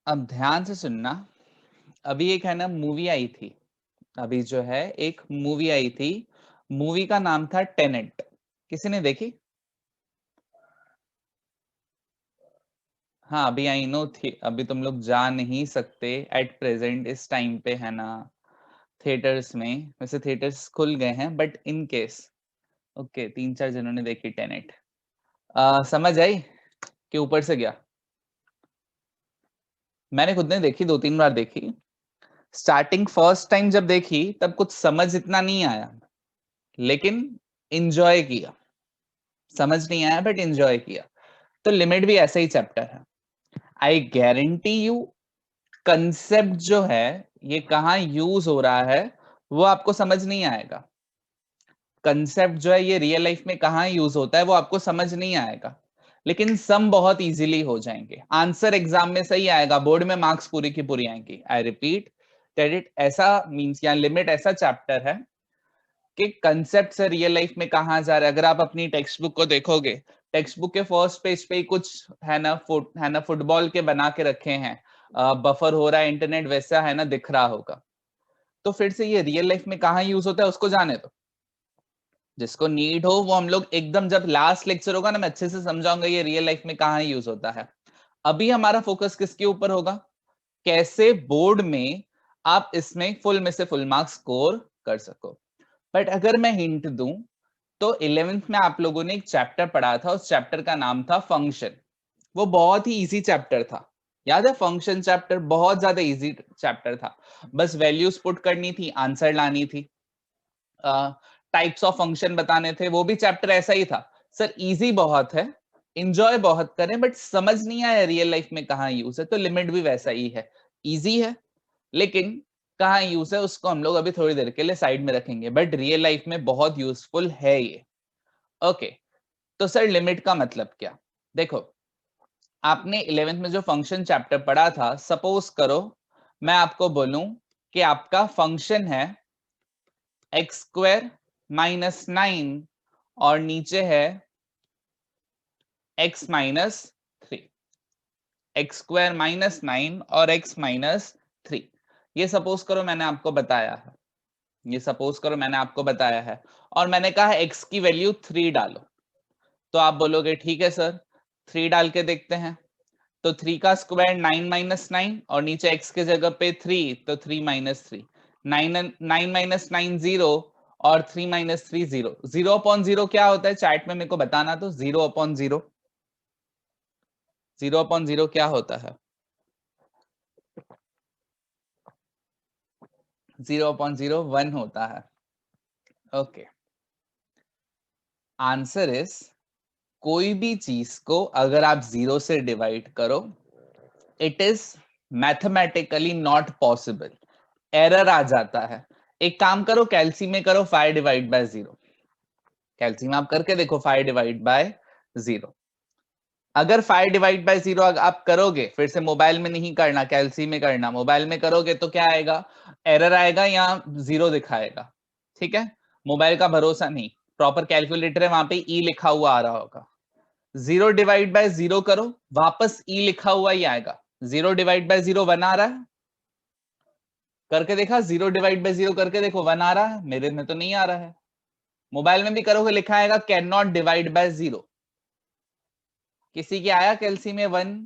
अब ध्यान से सुनना। अभी एक है ना मूवी आई थी, अभी जो है एक मूवी आई थी, मूवी का नाम था टेनेंट। किसी ने देखी? हाँ अभी आई नो थी, अभी तुम लोग जा नहीं सकते एट प्रेजेंट इस टाइम पे है ना थिएटर्स में। वैसे थिएटर्स खुल गए हैं बट इन केस ओके 3-4 जनों ने देखी टेनेंट। समझ आई कि ऊपर से गया? मैंने खुद ने देखी, 2-3 बार देखी। स्टार्टिंग फर्स्ट टाइम जब देखी तब कुछ समझ इतना नहीं आया, लेकिन एंजॉय किया। समझ नहीं आया बट एंजॉय किया। तो लिमिट भी ऐसा ही चैप्टर है। आई गारंटी यू कंसेप्ट जो है ये कहाँ यूज हो रहा है वो आपको समझ नहीं आएगा। कंसेप्ट जो है ये रियल लाइफ में कहाँ यूज होता है वो आपको समझ नहीं आएगा, लेकिन सम बहुत इजीली हो जाएंगे। आंसर एग्जाम में सही आएगा, बोर्ड में मार्क्स पूरी की पूरी आएंगी। आई रिपीट दैट इट ऐसा मींस या लिमिट ऐसा चैप्टर है कि कंसेप्ट से रियल लाइफ में कहाँ जा रहा है। अगर आप अपनी टेक्स्ट बुक को देखोगे, टेक्स्ट बुक के फर्स्ट पेज पे ही कुछ है ना फुटबॉल के बना के रखे हैं, बफर हो रहा है इंटरनेट वैसा है ना दिख रहा होगा। तो फिर से ये रियल लाइफ में कहाँ यूज होता है उसको जाने दो। जिसको नीड हो वो हम लोग एकदम जब लास्ट लेक्चर होगा ना मैं अच्छे से समझाऊंगा ये रियल लाइफ में कहाँ यूज होता है। अभी हमारा फोकस किसके ऊपर होगा? कैसे बोर्ड में आप इसमें फुल में से फुल मार्क्स स्कोर कर सको। बट अगर मैं हिंट दूं तो 11th में आप लोगों ने एक चैप्टर पढ़ा था, उस चैप्टर का नाम था फंक्शन। वो बहुत ही इजी चैप्टर था। याद है? फंक्शन चैप्टर बहुत ज्यादा इजी चैप्टर था। बस वैल्यूज पुट करनी थी, आंसर लानी थी, टाइप्स ऑफ फंक्शन बताने थे। वो भी चैप्टर ऐसा ही था। सर इजी बहुत है, इंजॉय बहुत करें, बट समझ नहीं आया रियल लाइफ में कहाँ यूज है। तो लिमिट भी वैसा ही है, इजी है, लेकिन कहाँ यूज है उसको हम लोग अभी थोड़ी देर के लिए साइड में रखेंगे। बट रियल लाइफ में बहुत यूजफुल है ये। ओके, तो सर लिमिट का मतलब क्या? देखो, आपने 11th में जो फंक्शन चैप्टर पढ़ा था, सपोज करो मैं आपको बोलूं कि आपका फंक्शन है एक्स स्क्वायर माइनस 9 और नीचे है x minus 3। X square minus 9 और x माइनस 3, ये सपोज करो मैंने आपको बताया है। ये सपोज करो मैंने आपको बताया है और मैंने कहा है x की वैल्यू 3 डालो। तो आप बोलोगे ठीक है सर 3 डाल के देखते हैं। तो 3 का स्क्वायर 9 माइनस 9 और नीचे x के जगह पे 3, तो 3 माइनस 3, 9 माइनस 9 0 और 3 माइनस 3 0। 0/0 क्या होता है चैट में मेरे को बताना। तो 0/0, 0/0 क्या होता है? 0/0 1 होता है। ओके, आंसर इज कोई भी चीज को अगर आप 0 से डिवाइड करो it is mathematically not possible, error आ जाता है। एक काम करो, कैलसी में करो 5 डिवाइड बाय 0। कैलसी में आप करके देखो 5 डिवाइड बाय 0। अगर 5 डिवाइड बाय 0 आप करोगे, फिर से मोबाइल में नहीं करना, कैलसी में करना। मोबाइल में करोगे तो क्या आएगा? एरर आएगा या 0 दिखाएगा। ठीक है, मोबाइल का भरोसा नहीं, प्रॉपर कैलकुलेटर है, वहां पे ई लिखा हुआ आ रहा होगा। 0 डिवाइड बाय 0 करो, वापस ई लिखा हुआ ही आएगा। 0 डिवाइड बाय 0 1 आ रहा है, करके देखा? 0 डिवाइड बाय 0 करके देखो 1 आ रहा है, मेरे में तो नहीं आ रहा है। मोबाइल में भी करोगे लिखा आएगा कैन नॉट डिवाइड बाय 0। किसी के आया कैलसी में 1?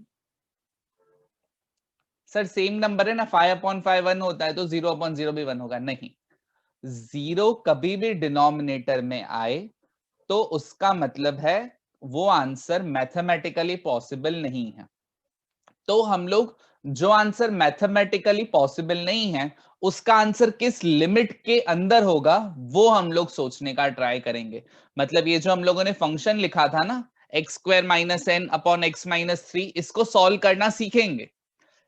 सर सेम नंबर है ना, 5/5 1 होता है, तो 0/0 भी 1 होगा? नहीं, 0 कभी भी डिनोमिनेटर में आए तो उसका मतलब है वो आंसर मैथमेटिकली पॉसिबल नहीं है। तो हम लोग जो आंसर मैथमेटिकली पॉसिबल नहीं है उसका आंसर किस लिमिट के अंदर होगा वो हम लोग सोचने का ट्राई करेंगे। मतलब ये जो हम लोगों ने फंक्शन लिखा था ना, X square minus N upon X minus 3, इसको सॉल्व करना सीखेंगे।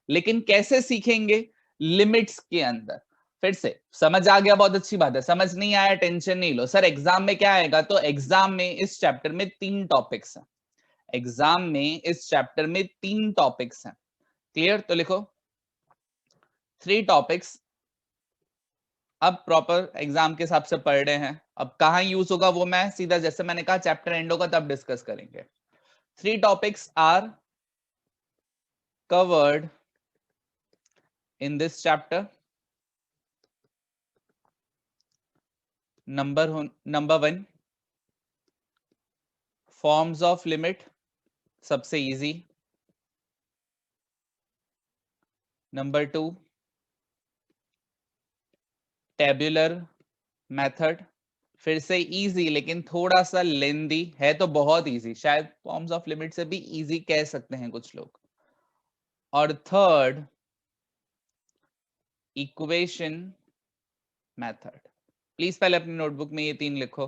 लेकिन कैसे सीखेंगे? लिमिट्स के अंदर। फिर से समझ आ गया, बहुत अच्छी बात है। समझ नहीं आया टेंशन नहीं लो, सर एग्जाम में क्या आएगा? तो एग्जाम में इस चैप्टर में 3 टॉपिक्स हैं। एग्जाम में इस चैप्टर में 3 टॉपिक्स हैं। क्लियर? तो लिखो 3 टॉपिक्स। अब प्रॉपर एग्जाम के हिसाब से पढ़ रहे हैं, अब कहां यूज होगा वो मैं सीधा जैसे मैंने कहा चैप्टर एंड होगा तब डिस्कस करेंगे। 3 topics are covered in this chapter. Number 1, forms of limit, सबसे easy. Number 2, tabular method, फिर से इजी लेकिन थोड़ा सा लेंदी है, तो बहुत इजी, शायद फॉर्म्स ऑफ लिमिट से भी इजी कह सकते हैं कुछ लोग. और थर्ड, इक्वेशन मेथड. प्लीज पहले अपनी नोटबुक में ये 3 लिखो,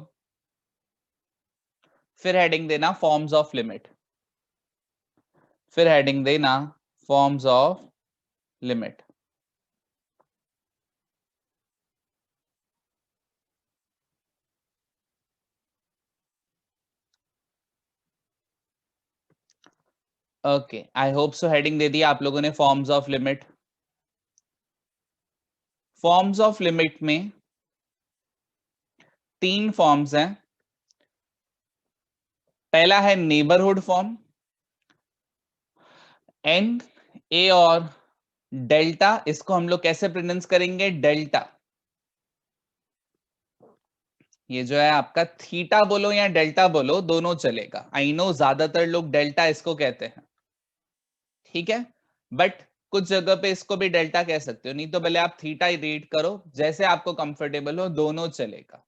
फिर हेडिंग देना फॉर्म्स ऑफ लिमिट, फिर हेडिंग देना forms of limit. Okay, I hope so heading दे दिया आप लोगों ने forms of limit. Forms of limit में 3 फॉर्म्स हैं. पहला है नेबरहुड फॉर्म, एंड ए और डेल्टा, इसको हम लोग कैसे प्रोनाउंस करेंगे, डेल्टा. ये जो है आपका थीटा बोलो या डेल्टा बोलो, दोनों चलेगा. आई नो ज्यादातर लोग डेल्टा इसको कहते हैं, ठीक है, बट कुछ जगह पे इसको भी डेल्टा कह सकते हो, नहीं तो भले आप थीटा ही रीड करो, जैसे आपको कंफर्टेबल हो, दोनों चलेगा.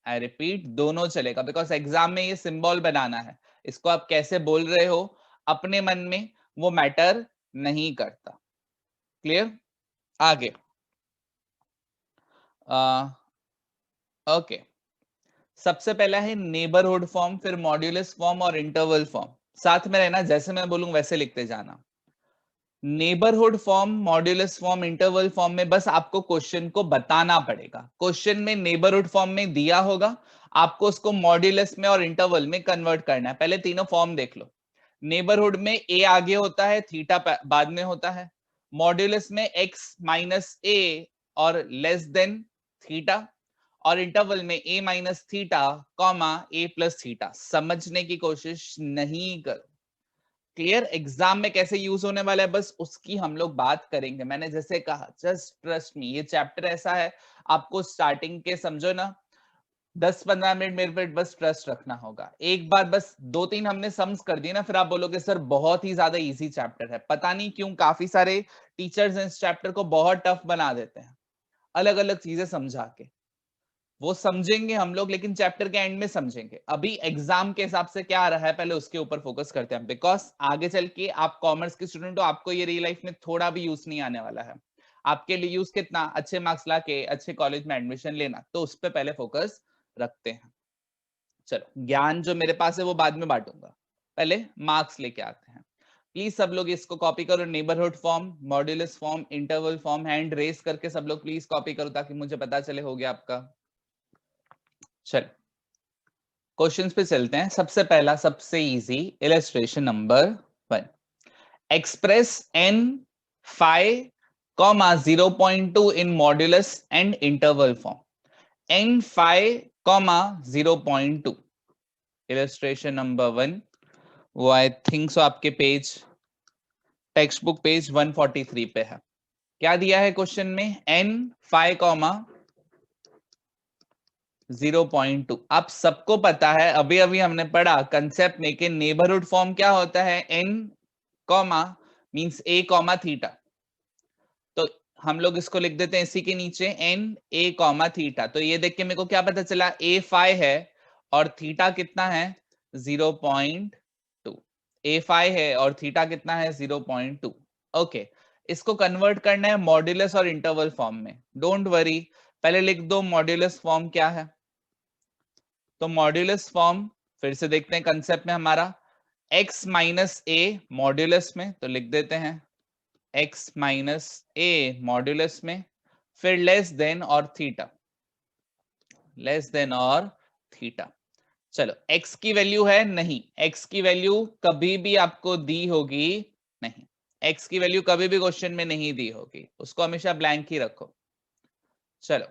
आई रिपीट, दोनों चलेगा, बिकॉज एग्जाम में ये सिंबल बनाना है. इसको आप कैसे बोल रहे हो अपने मन में, वो मैटर नहीं करता. क्लियर? आगे. ओके, सबसे पहला है नेबरहुड फॉर्म, फिर मॉड्यूलस फॉर्म और इंटरवल फॉर्म. साथ में रहना, जैसे मैं बोलूं वैसे लिखते जाना. Neighbourhood form, modulus form, interval form में बस आपको क्वेश्चन को बताना पड़ेगा. क्वेश्चन में नेबरहुड फॉर्म में दिया होगा, आपको उसको मॉड्यूलस में और इंटरवल में कन्वर्ट करना है. पहले तीनों फॉर्म देख लो. नेबरहुड में ए आगे होता है, थीटा बाद में होता है. मॉड्यूलस में एक्स माइनस ए और लेस देन थीटा, और इंटरवल में a minus theta comma a plus theta. समझने की कोशिश नहीं करो. क्लियर? एग्जाम में कैसे यूज होने वाला है बस उसकी हम लोग बात करेंगे. मैंने जैसे कहा, जस्ट ट्रस्ट मी, ये चैप्टर ऐसा है, आपको स्टार्टिंग के समझो ना 10-15 मिनट मेरे पे बस ट्रस्ट रखना होगा. एक बार बस 2-3 हमने सम्स कर दिए ना, फिर आप बोलोगे सर बहुत ही ज्यादा इजी चैप्टर है. पता नहीं क्यों काफी सारे टीचर्स इस चैप्टर को बहुत टफ बना देते हैं, अलग अलग चीजें समझा के. वो समझेंगे हम लोग, लेकिन चैप्टर के एंड में समझेंगे. अभी एग्जाम के हिसाब से क्या आ रहा है, पहले उसके ऊपर फोकस करते हैं, बिकॉज आगे चल के आप कॉमर्स के स्टूडेंट हो, आपको ये रियल लाइफ में थोड़ा भी यूज नहीं आने वाला है. आपके लिए यूज कितना, अच्छे मार्क्स लाके अच्छे कॉलेज में एडमिशन लेना, तो उस पर पहले फोकस रखते हैं. चलो, ज्ञान जो मेरे पास है वो बाद में बांटूंगा, पहले मार्क्स लेके आते हैं. प्लीज सब लोग इसको कॉपी करो. Neighbourhood form, modulus form, interval form, hand raise करके सब लोग प्लीज कॉपी करो, ताकि मुझे पता चले हो गया आपका. चलो, क्वेश्चंस पे चलते हैं. सबसे पहला, सबसे easy, illustration number 1. Express n phi comma 0.2 in modulus and interval form. n phi comma 0.2. Illustration number 1, वो आई थिंक सो आपके पेज, टेक्स्ट बुक पेज 143 पे है. क्या दिया है क्वेश्चन में, n phi कॉमा 0.2. आप सबको पता है, अभी अभी हमने पढ़ा कंसेप्ट में कि नेबरहुड फॉर्म क्या होता है, n comma means a comma theta. तो हम लोग इसको लिख देते हैं इसी के नीचे n a कॉमा थीटा. तो ये देख के मेरे को क्या पता चला, a phi है और थीटा कितना है, 0.2. a phi है और थीटा कितना है, 0.2. ओके, इसको कन्वर्ट करना है मॉड्यूलस और इंटरवल फॉर्म में. डोंट वरी, पहले लिख दो मॉड्यूलस फॉर्म क्या है. तो मॉड्यूलस फॉर्म फिर से देखते हैं कंसेप्ट में हमारा, x माइनस ए मॉड्यूलस में, तो लिख देते हैं x माइनस ए मॉड्यूलस में, फिर लेस देन और थीटा, लेस देन और थीटा. चलो, x की वैल्यू है नहीं, x की वैल्यू कभी भी आपको दी होगी नहीं, x की वैल्यू कभी भी क्वेश्चन में नहीं दी होगी, उसको हमेशा ब्लैंक ही रखो. चलो,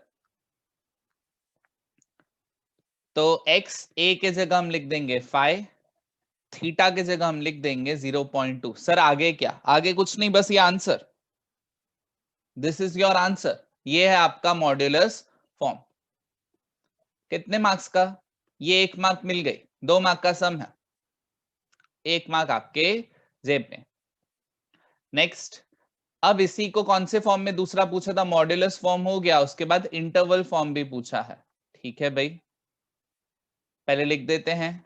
तो x a के जगह हम लिख देंगे phi, थीटा के जगह हम लिख देंगे 0.2. सर आगे क्या, आगे कुछ नहीं, बस ये answer. This is your answer. ये है आपका मॉड्यूलस फॉर्म। कितने मार्क्स का? ये 1 मार्क मिल गई, 2 मार्क का सम है, 1 मार्क आपके जेब में। नेक्स्ट, अब इसी को कौन से फॉर्म में दूसरा पूछा था? मॉड्यूलस फॉर्म हो गया, उसके बाद इंटरवल फॉर्म भी पूछा है। ठीक है भाई, पहले लिख देते हैं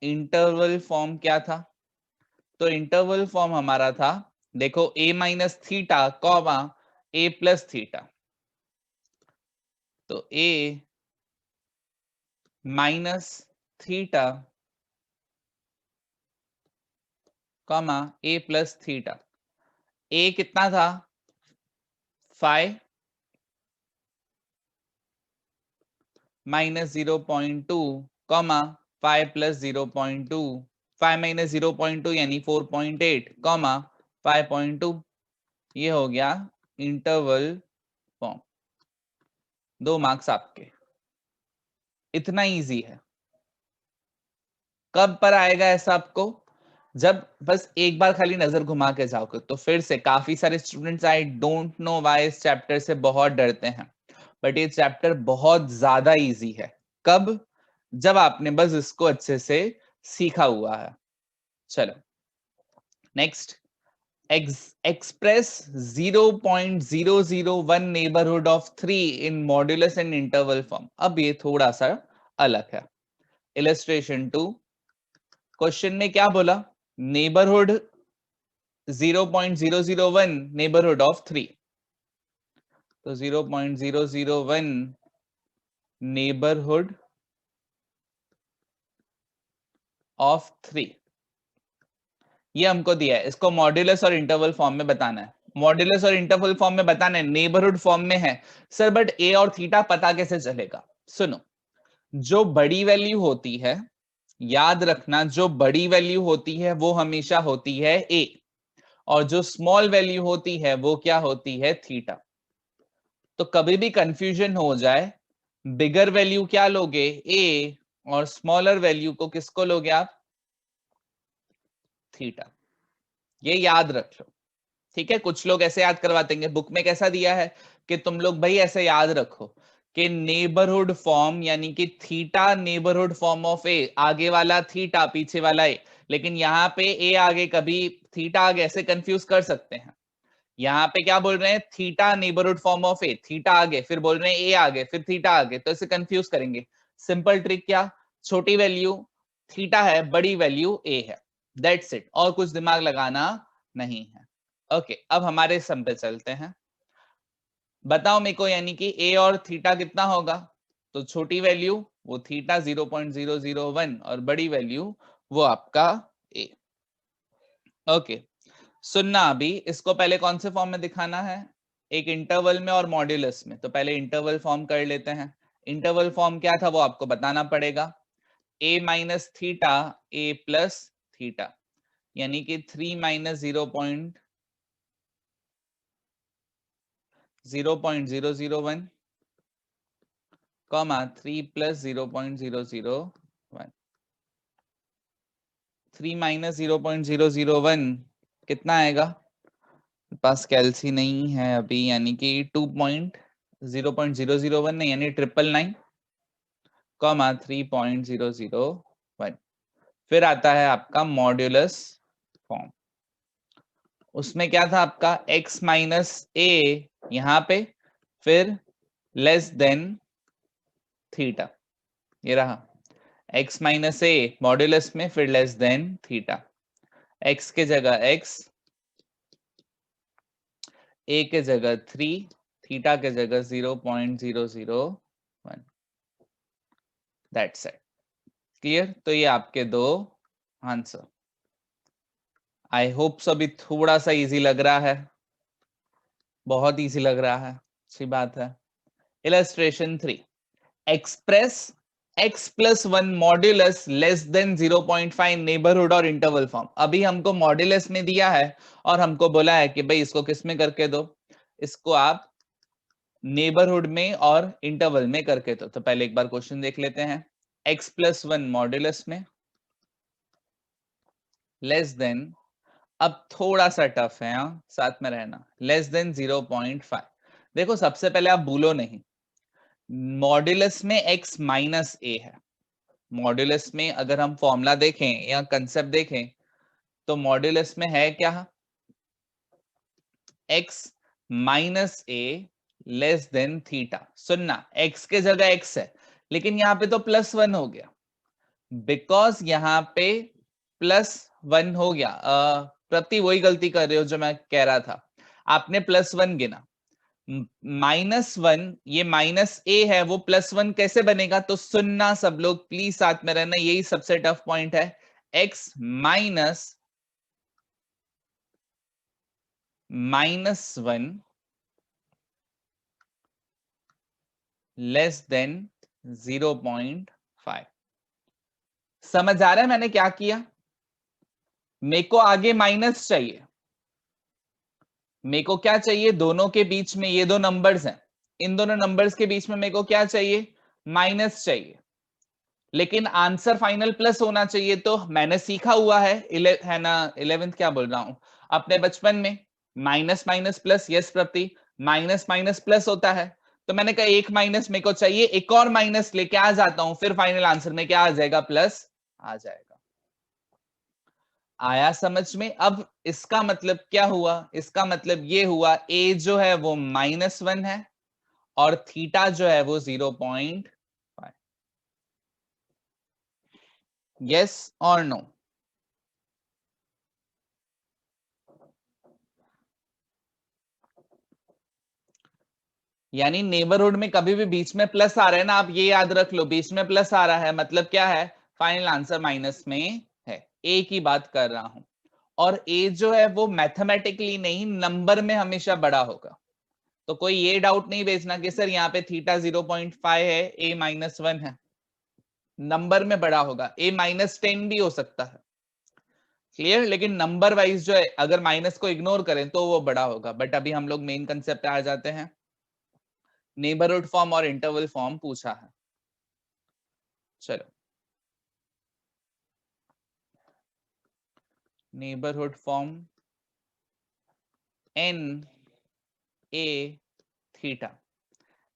इंटरवल फॉर्म क्या था। तो इंटरवल फॉर्म हमारा था, देखो, a minus theta comma a plus theta. तो a minus theta comma a plus theta. a कितना था? Five minus 0.2 comma 5 plus 0.2, 5 minus 0.2 यानी 4.8 कॉमा 5.2। ये हो गया इंटरवल फॉर्म, 2 मार्क्स आपके। इतना इजी है। कब पर आएगा ऐसा आपको? जब बस एक बार खाली नजर घुमा के जाओगे। तो फिर से काफी सारे students, I don't know why, इस चैप्टर से बहुत डरते हैं, बट ये चैप्टर बहुत ज्यादा इजी है। कब? जब आपने बस इसको अच्छे से सीखा हुआ है। चलो next, express 0.001 neighbourhood of 3 in modulus and interval form. अब ये थोड़ा सा अलग है। इलस्ट्रेशन 2, क्वेश्चन में क्या बोला? Neighbourhood 0.001 neighbourhood of 3। तो 0.001 नेबरहुड ऑफ 3 ये हमको दिया है। इसको मॉड्यूलस और इंटरवल फॉर्म में बताना है। मॉड्यूलस और इंटरवल फॉर्म में बताना है, नेबरहुड फॉर्म में है सर, बट ए और थीटा पता कैसे चलेगा? सुनो, जो बड़ी वैल्यू होती है, याद रखना, जो बड़ी वैल्यू होती है वो हमेशा होती है ए, और जो स्मॉल वैल्यू होती है वो क्या होती है? थीटा। तो कभी भी कंफ्यूजन हो जाए, बिगर वैल्यू क्या लोगे? ए, और स्मॉलर वैल्यू को किसको लोगे आप? थीटा। ये याद रख लो, ठीक है? कुछ लोग ऐसे याद करवा देंगे, बुक में कैसा दिया है कि तुम लोग भाई ऐसे याद रखो कि नेबरहुड फॉर्म यानी कि थीटा नेबरहुड फॉर्म ऑफ ए, आगे वाला थीटा पीछे वाला ए, लेकिन यहाँ पे ए आगे कभी थीटा आगे, ऐसे कंफ्यूज कर सकते हैं। यहाँ पे क्या बोल रहे हैं? Theta neighbourhood form of A, theta आगे, फिर बोल रहे हैं ए आगे, फिर थीटा आगे, तो इसे कंफ्यूज करेंगे। सिंपल ट्रिक क्या? छोटी वैल्यू थीटा है, बड़ी वैल्यू ए है, दैट्स इट, और कुछ दिमाग लगाना नहीं है। ओके, अब हमारे सम पे चलते हैं। बताओ मेरे को, यानी कि ए और थीटा कितना होगा? तो छोटी वैल्यू वो थीटा 0.001 और बड़ी वैल्यू वो आपका ए। ओके, सुनना, अभी इसको पहले कौन से फॉर्म में दिखाना है? एक इंटरवल में और मॉड्यूलस में। तो पहले इंटरवल फॉर्म कर लेते हैं। इंटरवल फॉर्म क्या था वो आपको बताना पड़ेगा। ए माइनस थीटा ए प्लस थीटा, यानी कि 3 माइनस 0.001 कॉमा 3 प्लस 0.001। 3 माइनस 0.001 कितना आएगा? पास कैलसी नहीं है अभी, यानी कि 2.0.001 नहीं, यानी 999 कॉमा 3.001। फिर आता है आपका मॉड्यूलस फॉर्म। उसमें क्या था आपका? x माइनस ए यहां पे, फिर लेस देन थीटा, ये रहा x माइनस ए मॉड्यूलस में, फिर लेस देन थीटा। x के जगह x, a के जगह 3, थीटा के जगह 0.001। That's it. क्लियर? तो ये आपके दो आंसर। आई होप सो अभी थोड़ा सा इजी लग रहा है, बहुत इजी लग रहा है, अच्छी बात है। Illustration 3, express x plus 1 modulus less than 0.5 neighbourhood और इंटरवल फॉर्म। अभी हमको मॉड्यूलस में दिया है और हमको बोला है कि भाई इसको किस में करके दो? इसको आप नेबरहुड में और इंटरवल में करके दो। तो पहले एक बार क्वेश्चन देख लेते हैं। x प्लस 1 मॉड्यूलस में लेस देन, अब थोड़ा सा टफ है, हाँ साथ में रहना। Less than 0.5। देखो सबसे पहले आप भूलो नहीं, मॉड्यूलस में x माइनस ए है। मॉड्यूलस में अगर हम फॉर्मूला देखें या कंसेप्ट देखें तो मॉड्यूलस में है क्या, x minus A less than theta. सुनना, x के जगह x है, लेकिन यहां पे तो +1 हो गया, बिकॉज यहां पे +1 हो गया। प्रति वही गलती कर रहे हो जो मैं कह रहा था, आपने +1 गिना, -1, ये माइनस ए है, वो +1 कैसे बनेगा? तो सुनना सब लोग, प्लीज साथ में रहना, यही सबसे टफ पॉइंट है। x -1 less than 0.5। समझ आ रहा है मैंने क्या किया? मेरे को आगे माइनस चाहिए, मेरे को क्या चाहिए? दोनों के बीच में ये दो नंबर्स हैं, इन दोनों नंबर्स के बीच में मेरे को क्या चाहिए? माइनस चाहिए, लेकिन आंसर फाइनल प्लस होना चाहिए। तो मैंने सीखा हुआ है ना, 11th क्या बोल रहा हूं, अपने बचपन में, माइनस माइनस प्लस। यस प्रति, माइनस माइनस प्लस होता है। तो मैंने कहा एक माइनस मेरे को चाहिए, एक और माइनस लेके आ जाता हूं, फिर फाइनल आंसर में क्या आ जाएगा? प्लस आ जाएगा। आया समझ में? अब इसका मतलब क्या हुआ? इसका मतलब ये हुआ, ए जो है वो -1 है और थीटा जो है वो 0.5। यस और नो? यानी नेबरहुड में कभी भी बीच में प्लस आ रहा है ना, आप ये याद रख लो, बीच में प्लस आ रहा है मतलब क्या है? फाइनल आंसर माइनस में है। ए की बात कर रहा हूं, और ए जो है वो मैथमेटिकली नहीं, नंबर में हमेशा बड़ा होगा। तो कोई ये डाउट नहीं भेजना कि सर यहाँ पे थीटा 0.5 है, ए -1 है। नंबर में बड़ा होगा, ए -10 भी हो सकता है, क्लियर? लेकिन नंबर वाइज जो है, अगर माइनस को इग्नोर करें तो वो बड़ा होगा। बट अभी हम लोग मेन कंसेप्ट पे आ जाते हैं। नेबरहुड फॉर्म और इंटरवल फॉर्म पूछा है, चलो। Neighbourhood form n a theta,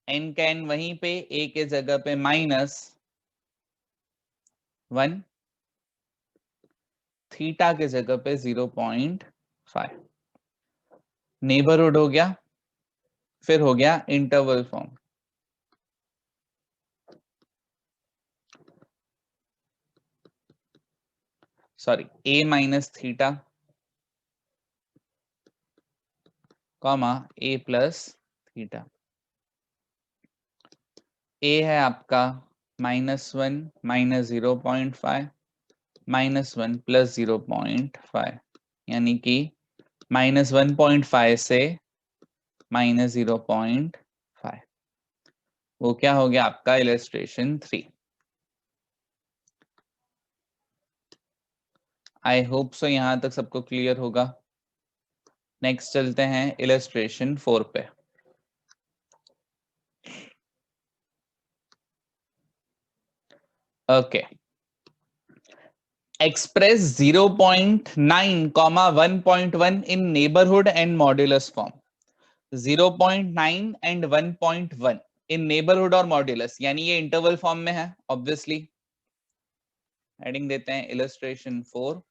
n का n वहीं पे, a के जगह पे -1, थीटा के जगह पे 0.5। नेबरहुड हो गया, फिर हो गया interval form. Sorry, a minus theta comma a plus theta. a है आपका -1 -0.5 -1 प्लस 0.5, यानी कि -1.5 से -0.5। वो क्या हो गया आपका? इलस्ट्रेशन 3। आई होप सो यहां तक सबको क्लियर होगा। नेक्स्ट चलते हैं इलस्ट्रेशन 4 पे। Okay, express 0.9 comma 1.1 in neighbourhood and modulus form. 0.9 and 1.1 in neighbourhood और मॉड्यूलस, यानी ये इंटरवल फॉर्म में है ऑब्वियसली। हेडिंग देते हैं इलस्ट्रेशन 4।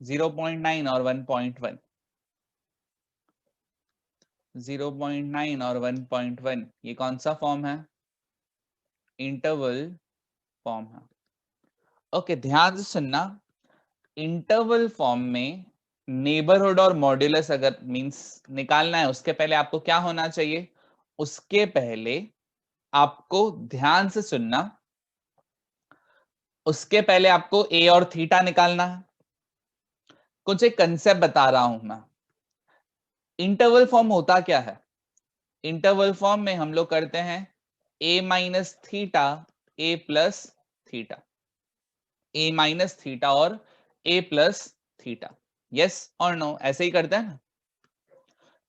0.9 और 1.1, 0.9 और 1.1, ये कौन सा फॉर्म है? इंटरवल फॉर्म है। ओके, ध्यान से सुनना, इंटरवल फॉर्म में नेबरहुड और मॉड्यूलस अगर मींस निकालना है, उसके पहले आपको क्या होना चाहिए? उसके पहले आपको ध्यान से सुनना, उसके पहले आपको ए और थीटा निकालना है। कुछ एक कंसेप्ट बता रहा हूं मैं। इंटरवल फॉर्म होता क्या है? इंटरवल फॉर्म में हम लोग करते हैं a minus theta A plus theta, a minus theta और a प्लस थीटा। यस और नो? ऐसे ही करते हैं ना।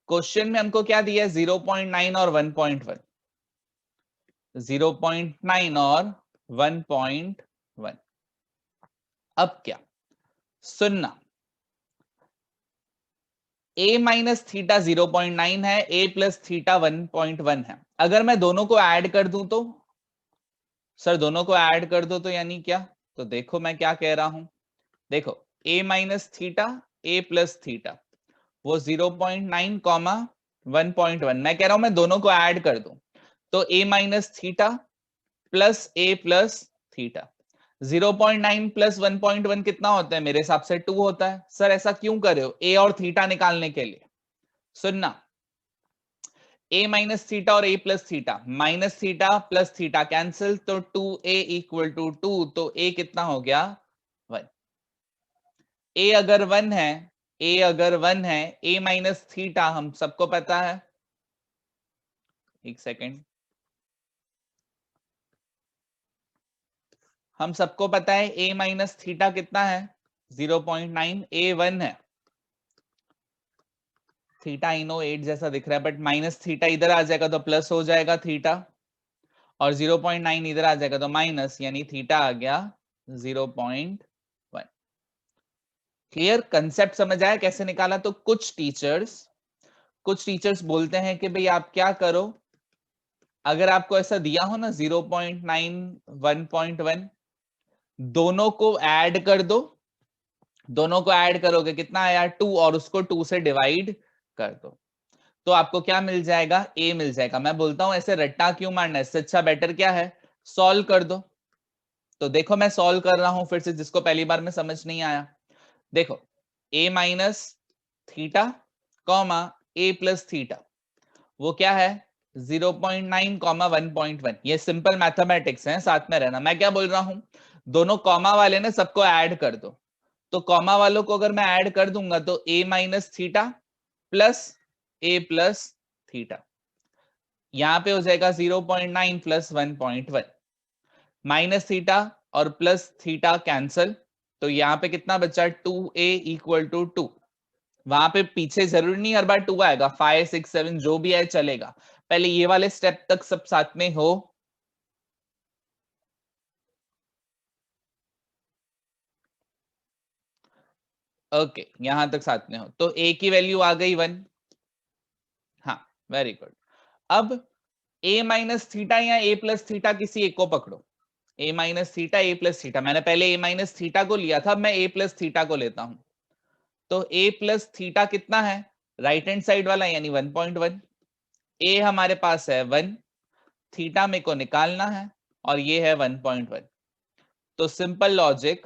क्वेश्चन में हमको क्या दिया है? 0.9 और 1.1, 0.9 और 1.1। अब क्या, सुनना, a माइनस थीटा 0.9 है, a प्लस थीटा 1.1 है। अगर मैं दोनों को ऐड कर दूं तो सर, दोनों को ऐड कर दो तो यानी क्या, तो देखो मैं क्या कह रहा हूं, देखो a minus theta a plus theta वो 0.9 कॉमा 1.1, मैं कह रहा हूं मैं दोनों को ऐड कर दूं तो a minus theta plus a plus theta 0.9 plus 1.1 कितना होता है, मेरे हिसाब से 2 होता है। सर ऐसा क्यों कर रहे हो, a और थीटा निकालने के लिए। सुनना, a माइनस थीटा और a plus theta, minus theta plus theta cancel तो 2a इक्वल टू 2, तो a कितना हो गया 1। a अगर 1 है, a अगर 1 है, a माइनस थीटा हम सबको पता है, एक सेकेंड, हम सबको पता है a माइनस थीटा कितना है 0.9, a 1 है, थीटा आई नो 8 जैसा दिख रहा है बट माइनस थीटा इधर आ जाएगा तो प्लस हो जाएगा थीटा, और 0.9 इधर आ जाएगा तो माइनस, यानी थीटा आ गया 0.1। क्लियर, कंसेप्ट समझ आया कैसे निकाला। तो कुछ टीचर्स बोलते हैं कि भाई आप क्या करो, अगर आपको ऐसा दिया हो ना 0.9 1.1, दोनों को ऐड कर दो, दोनों को ऐड करोगे कितना आया 2, और उसको 2 से डिवाइड कर दो तो आपको क्या मिल जाएगा, a मिल जाएगा। मैं बोलता हूं ऐसे रट्टा क्यों मारना है, इससे अच्छा बेटर क्या है, सॉल्व कर दो। तो देखो मैं सॉल्व कर रहा हूं फिर से, जिसको पहली बार में समझ नहीं आया, देखो a minus theta comma a plus theta वो क्या है 0.9 कॉमा 1.1, ये सिंपल मैथमेटिक्स है, साथ में रहना। मैं क्या बोल रहा हूं, दोनों कॉमा वाले ने सबको ऐड कर दो, तो कॉमा वालों को अगर मैं ऐड कर दूंगा तो a minus theta plus a plus theta, यहां पे हो जाएगा 0.9 प्लस 1.1, माइनस थीटा और प्लस थीटा कैंसल, तो यहाँ पे कितना बचा 2a इक्वल टू 2, वहां पे पीछे जरूरी नहीं हर बार 2 आएगा, 5 6 7 जो भी है चलेगा, पहले ये वाले स्टेप तक सब साथ में हो। ओके यहां तक साथ में हो, तो a की वैल्यू आ गई 1। हाँ वेरी गुड। अब a माइनस थीटा या a प्लस थीटा किसी एक को पकड़ो, a minus theta a plus theta, मैंने पहले a माइनस थीटा को लिया था, अब मैं a प्लस थीटा को लेता हूं, तो a प्लस थीटा कितना है, राइट हैंड साइड वाला यानी 1.1, a हमारे पास है 1, थीटा में को निकालना है और ये है 1.1, तो सिंपल लॉजिक,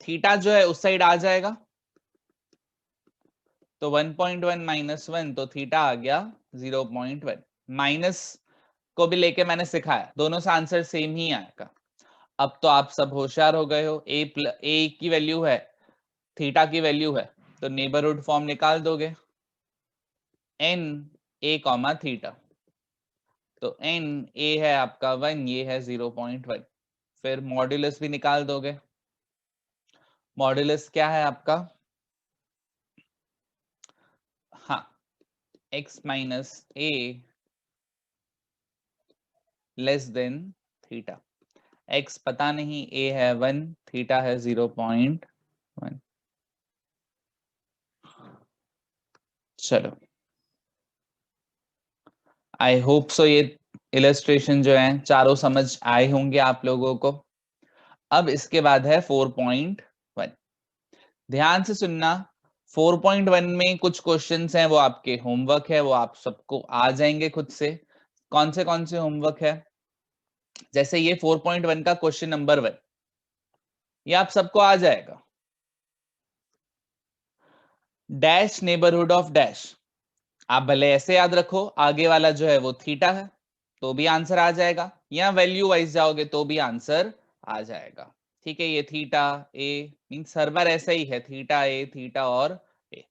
थीटा जो है उस साइड आ जाएगा, तो 1.1 माइनस 1, तो थीटा आ गया 0.1, माइनस को भी लेके मैंने सिखाया, दोनों से आंसर सेम ही आएगा। अब तो आप सब होशियार हो गए हो, a की वैल्यू है, थीटा की वैल्यू है, तो नेबरहुड फॉर्म निकाल दोगे, n a कॉमा थीटा, तो n a है आपका 1, ये है 0.1, फिर मॉड्यूलस भी निकाल दोगे, मॉड्यूलस क्या है आपका, हाँ x minus a less than theta, x पता नहीं, a है 1, थीटा है 0.1। चलो आई होप सो ये इलस्ट्रेशन जो है चारों समझ आए होंगे आप लोगों को। अब इसके बाद है 4.1, ध्यान से सुनना। 4.1 में कुछ क्वेश्चंस हैं वो आपके होमवर्क है, वो आप सबको आ जाएंगे खुद से। कौन से होमवर्क है, जैसे ये 4.1 का क्वेश्चन नंबर 1, ये आप सबको आ जाएगा, डैश नेबरहुड ऑफ डैश, आप भले ऐसे याद रखो, आगे वाला जो है वो थीटा है तो भी आंसर आ जाएगा, या वैल्यू वाइज जाओगे तो भी आंसर आ जाएगा। ठीक है, ये थीटा ए मींस हर बार ऐसा ही है, थीटा ए थीटा और ए।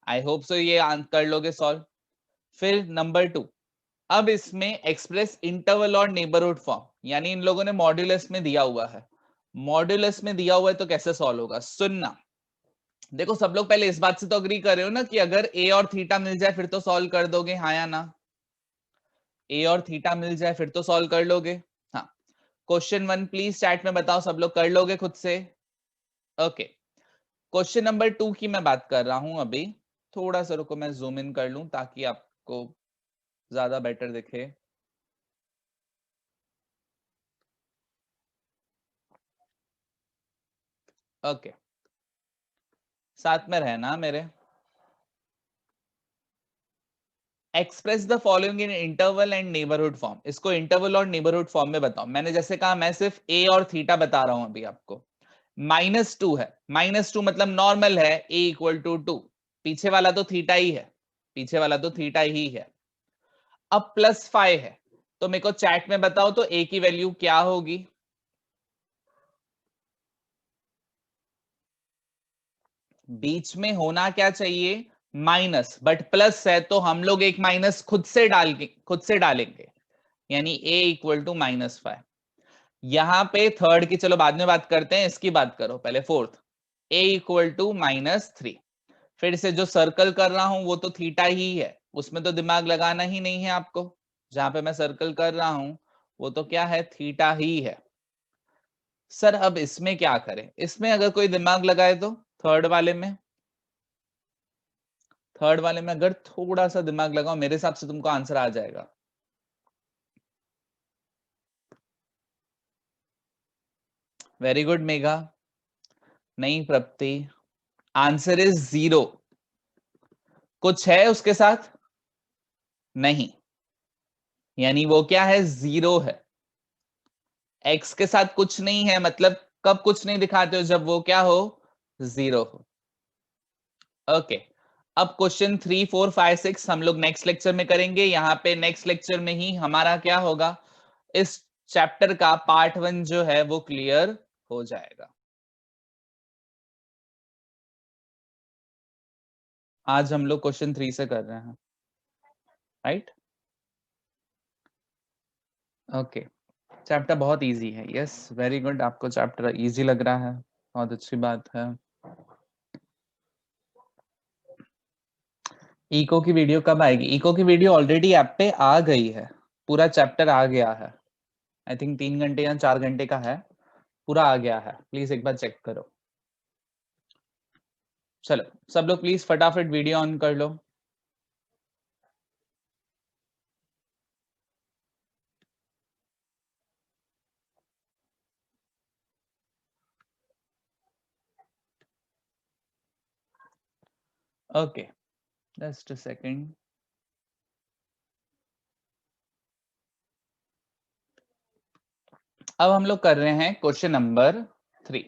आई होप सो ये कर लोगे सॉल्व। फिर नंबर 2, अब इसमें एक्सप्रेस इंटरवल और नेबरहुड फॉर्म, यानी इन लोगों ने मॉड्यूलस में दिया हुआ है, मॉड्यूलस में दिया हुआ है तो कैसे सॉल्व होगा, सुनना। देखो सब लोग पहले इस बात से तो अग्री कर रहे हो ना कि अगर ए और थीटा मिल जाए फिर तो सॉल्व कर दोगे, हाँ या ना, ए और थीटा मिल जाए फिर तो सॉल्व कर लोगे। हाँ, क्वेश्चन 1 प्लीज चैट में बताओ, सब लोग कर लोगे खुद से? ओके, क्वेश्चन नंबर 2 की मैं बात कर रहा हूं अभी। थोड़ा सा रुको, मैं जूम इन कर लूं ताकि आपको ज्यादा बेटर दिखे। ओके, साथ में रहना मेरे। Express the following in interval and neighbourhood form. इसको इंटरवल और नेबरहुड फॉर्म में बताओ। मैंने जैसे कहा, मैं सिर्फ ए और थीटा बता रहा हूं अभी आपको। -2 है, -2 मतलब नॉर्मल है, ए इक्वल टू 2। पीछे वाला तो थीटा ही है, पीछे वाला तो थीटा ही है। अब +5 है, तो मेरे को चैट में बताओ तो ए की वैल्यू क्या होगी? बीच में होना क्या चाहिए? माइनस, बट प्लस है तो हम लोग एक माइनस खुद से डालेंगे, यानी a इक्वल टू -5। यहां पे थर्ड की चलो बाद में बात करते हैं, इसकी बात करो पहले फोर्थ। a equal to -3। फिर से जो सर्कल कर रहा हूं वो तो थीटा ही है, उसमें तो दिमाग लगाना ही नहीं है आपको। जहां पे मैं सर्कल कर रहा हूं वो तो क्या है? थीटा ही है। सर अब इसमें क्या करें? इसमें अगर कोई दिमाग लगाए तो थर्ड वाले में अगर थोड़ा सा दिमाग लगाओ, मेरे हिसाब से तुमको आंसर आ जाएगा। Very good Megha. नहीं प्रप्ति, आंसर इज 0। कुछ है उसके साथ? नहीं, यानी वो क्या है? 0 है। x के साथ कुछ नहीं है, मतलब कब कुछ नहीं दिखाते हो? जब वो क्या हो? 0 हो। ओके, अब क्वेश्चन 3, 4, 5, 6 हम लोग नेक्स्ट लेक्चर में करेंगे। यहाँ पे नेक्स्ट लेक्चर में ही हमारा क्या होगा? इस चैप्टर का पार्ट 1 जो है वो क्लियर हो जाएगा। आज हम लोग क्वेश्चन 3 से कर रहे हैं, राइट? ओके, चैप्टर बहुत इजी है। यस, वेरी गुड, आपको चैप्टर इजी लग रहा है, बहुत अच्छी बात है। इको की वीडियो कब आएगी? इको की वीडियो ऑलरेडी ऐप पे आ गई है, पूरा चैप्टर आ गया है। आई थिंक 3 घंटे या 4 घंटे का है, पूरा आ गया है। प्लीज एक बार चेक करो। चलो सब लोग प्लीज फटाफट वीडियो ऑन कर लो। Okay, just a second. अब हम लोग कर रहे हैं question number 3।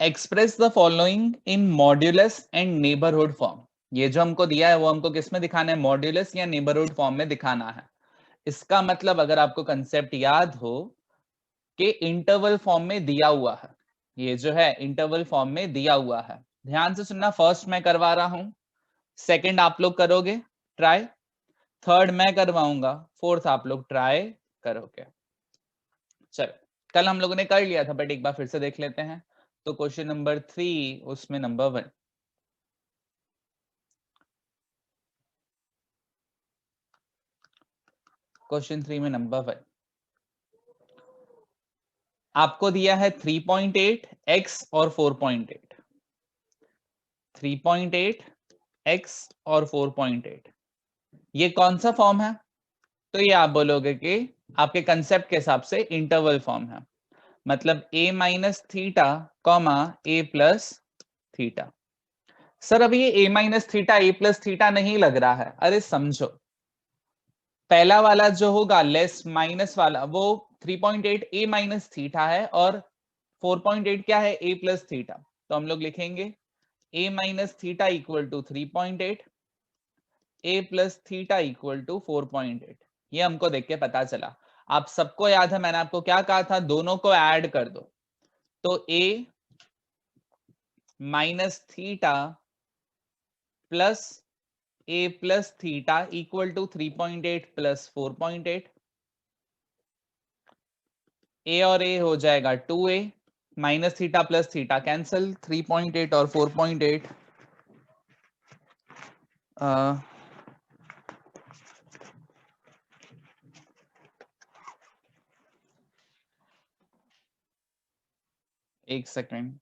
Express the following in modulus and neighbourhood form. ये जो हमको दिया है वो हमको किस में दिखाना है? मॉड्यूलस या नेबरहुड फॉर्म में दिखाना है। इसका मतलब अगर आपको कंसेप्ट याद हो कि इंटरवल फॉर्म में दिया हुआ है, ये जो है इंटरवल फॉर्म में दिया हुआ है। ध्यान से सुनना, फर्स्ट मैं करवा रहा हूं, सेकंड आप लोग करोगे ट्राई, थर्ड मैं करवाऊंगा, फोर्थ आप लोग ट्राई करोगे। चलो, कल हम लोगों ने कर लिया था बट एक बार फिर से देख लेते हैं। तो क्वेश्चन नंबर 3 उसमें नंबर 1, क्वेश्चन 3 में नंबर 1 आपको दिया है 3.8 x और 4.8, 3.8 x और 4.8। ये कौन सा फॉर्म है? तो ये आप बोलोगे कि आपके कंसेप्ट के हिसाब से इंटरवल फॉर्म है, मतलब a minus theta comma a plus theta. Sir अभी ये a minus theta a plus theta नहीं लग रहा है। अरे समझो, पहला वाला जो होगा लेस माइनस वाला वो 3.8 a माइनस थीटा है, और 4.8 क्या है? a plus theta. तो हम लोग लिखेंगे a minus theta equal to 3.8, a plus theta equal to 4.8। ये हमको देख के पता चला। आप सबको याद है मैंने आपको क्या कहा था? दोनों को ऐड कर दो, तो a minus theta plus a plus theta equal to 3.8 plus 4.8। a और a हो जाएगा 2a, minus theta plus theta cancel, 3.8 और 4.8 uh, एक सेकेंड,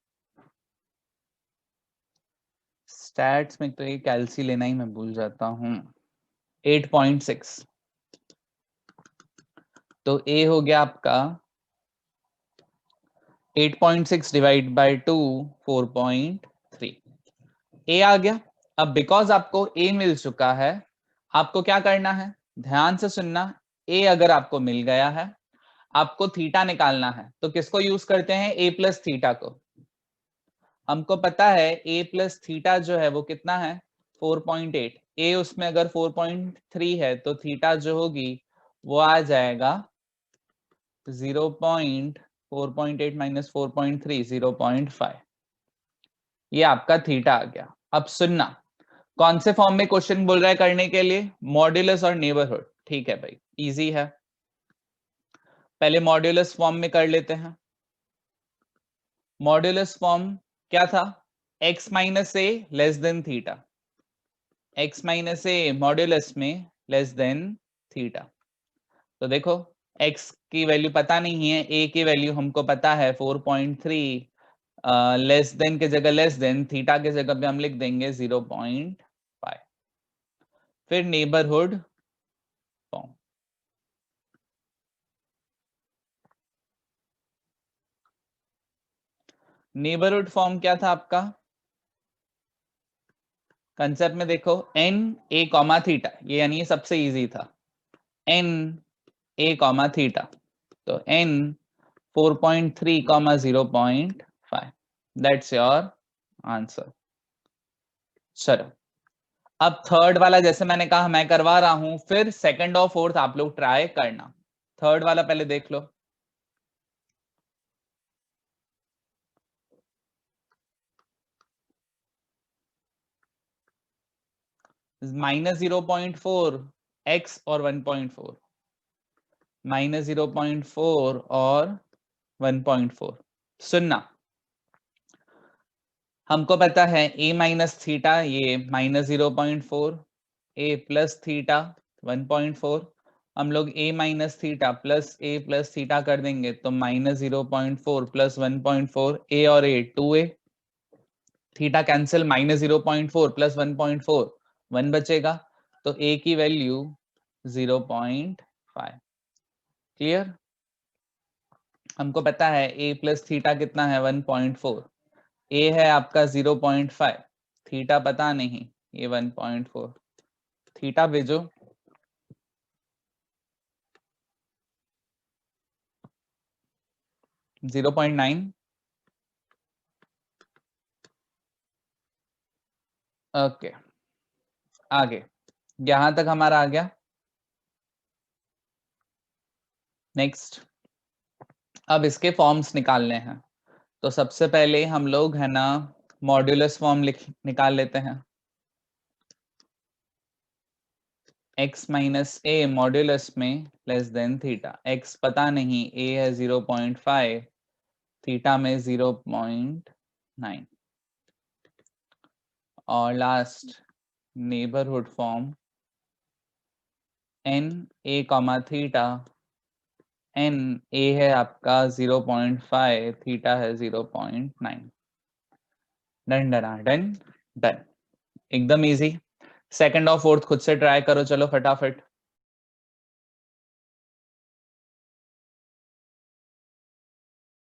स्टैट्स में तो ये कैल्सी लेना ही मैं भूल जाता हूँ। 8.6, तो ए हो गया आपका 8.6 डिवाइड बाय 2, 4.3। ए आ गया। अब बिकॉज आपको ए मिल चुका है, आपको क्या करना है, ध्यान से सुनना। ए अगर आपको मिल गया है, आपको थीटा निकालना है, तो किसको यूज करते हैं, ए प्लस थीटा को। हमको पता है ए प्लस थीटा जो है वो कितना है, 4.8। ए उसमें अगर 4.3 है तो थीटा जो होगी वो आ जाएगा 4.8 माइनस 4.3, 0.5। ये आपका थीटा आ गया। अब सुनना, कौन से फॉर्म में क्वेश्चन बोल रहा है करने के लिए, मॉड्यूलस और नेबरहुड। ठीक है भाई, इजी है। पहले मॉड्यूलस फॉर्म में कर लेते हैं। मॉड्यूलस फॉर्म क्या था, x minus A less than theta. x minus A modulus में लेस देन थीटा। तो देखो x की वैल्यू पता नहीं है, a की वैल्यू हमको पता है 4.3, लेस देन के जगह लेस देन, थीटा के जगह पे हम लिख देंगे 0.5। फिर नेबरहुड फॉर्म, नेबरहुड फॉर्म क्या था आपका, कंसेप्ट में देखो n a कॉमा थीटा, ये यानी सबसे इजी था, n a कॉमा थीटा, तो n 4.3 comma 0.5, that's your answer. चलो अब थर्ड वाला जैसे मैंने कहा मैं करवा रहा हूं, फिर सेकंड और फोर्थ आप लोग ट्राई करना। थर्ड वाला पहले देख लो। माइनस 0.4 x और 1.4, माइनस 0.4 और 1.4। सुनना, हमको पता है a माइनस थीटा ये माइनस 0.4, a प्लस थीटा 1.4। हम लोग a minus theta plus a plus theta कर देंगे तो माइनस 0.4 प्लस 1.4, a और a 2a, theta cancel, minus 0.4 plus 1.4 1 बचेगा, तो a की वैल्यू 0.5। क्लियर, हमको पता है a प्लस थीटा कितना है 1.4, a है आपका 0.5, थीटा पता नहीं, ये 1.4, थीटा भेजो। जीरो 0.9। ओके, आगे यहां तक हमारा आ गया। नेक्स्ट, अब इसके फॉर्म्स निकालने हैं, तो सबसे पहले हम लोग है ना मॉड्यूलस फॉर्म निकाल लेते हैं। x माइनस ए मॉड्यूलस में लेस देन थीटा, x पता नहीं, a है 0.5, थीटा में 0.9, और last neighbourhood form n a comma theta, n a है आपका 0.5, थीटा है 0.9। डन डन डन डन, एकदम इजी। सेकंड और फोर्थ खुद से ट्राई करो, चलो फटाफट।